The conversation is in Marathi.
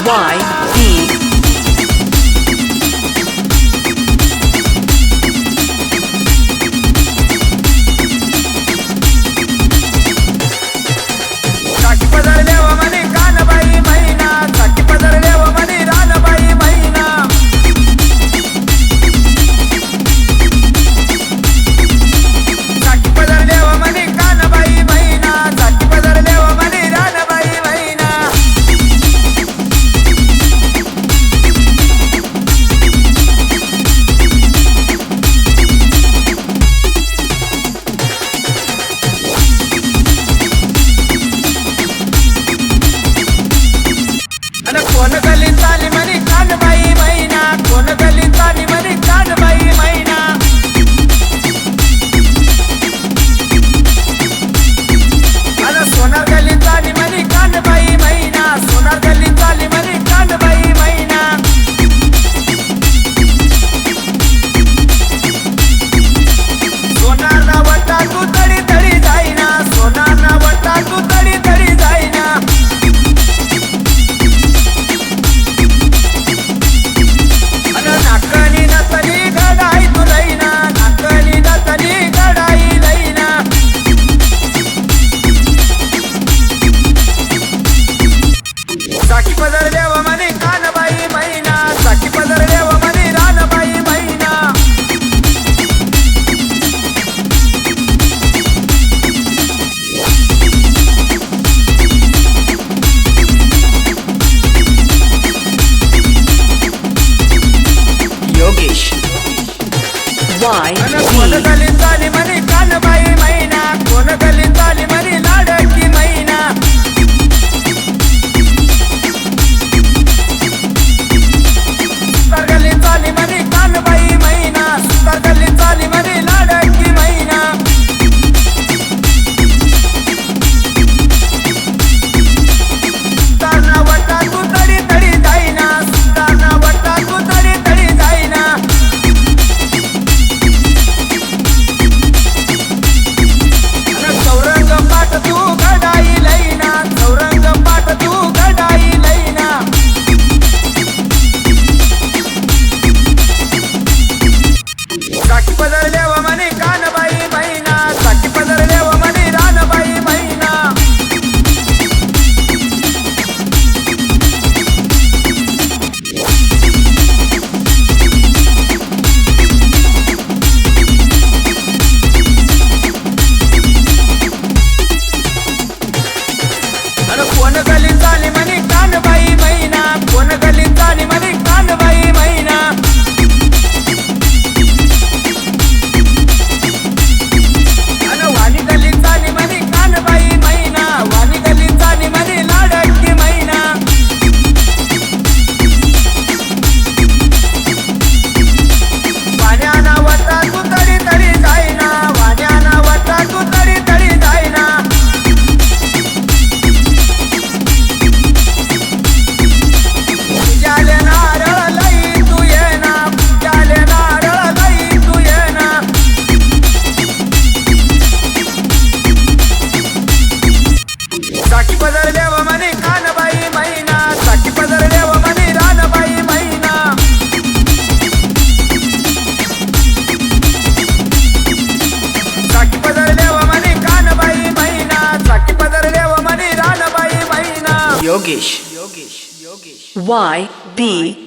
YB कोण गली चाली म्हणी कानबाई मैना कोण गली चाली म्हणी कानबाई मैना अरे सोनार गली चाली म्हणी कानबाई मैना सोनार गली चाली म्हणी कानबाई मैना सोनार ना वटा तू तडी तडी जाईना सोनार ना वटा तू तडी तडी जाईना नाकली नतली गडाई तू लईना नाकली नतली गडाई लईना साकी पदर देव म्हणे कानबाई मैना साकी पदर देव म्हणे रानबाई मैना Yogesh कोण YB गली चाली म्हणे कानबाई मैना कोण गली चाली म्हणे लाडकी मैना सुतार गली चाली म्हणे कानबाई मैना सुतार गली चाली म्हणे लाडकी मैना सुतार ना वटा तू तडी तडी जाईना सुतार ना वटा तू तडी तडी जाईना चौरंग पाट तू गडाई लईना चौरंग पाट तू गडाई लईना साकी पदर देव म्हणे कानबाई मैना साकी पदर देव म्हणे रानबाई मैना कोण गली चाली म्हणे कानबाई मैना कोण गली चाली म्हणे कानबाई मैना वाणी गली चाली म्हणे कानबाई मैना वाणी गली चाली म्हणे लाडकी मैना वाण्याना वटा तू तडी तडी जाईना वाण्याना वटा तू तडी तडी जाईना पूजाले नारळ लई तू येना पूजाले नारळ लई तू येना साकी पदर देव म्हणे कानबाई मैना साकी पदर देव म्हणे रानबाई मैना साकी पदर देव म्हणे कानबाई मैना साकी पदर देव म्हणे रानबाई मैना Yogesh YB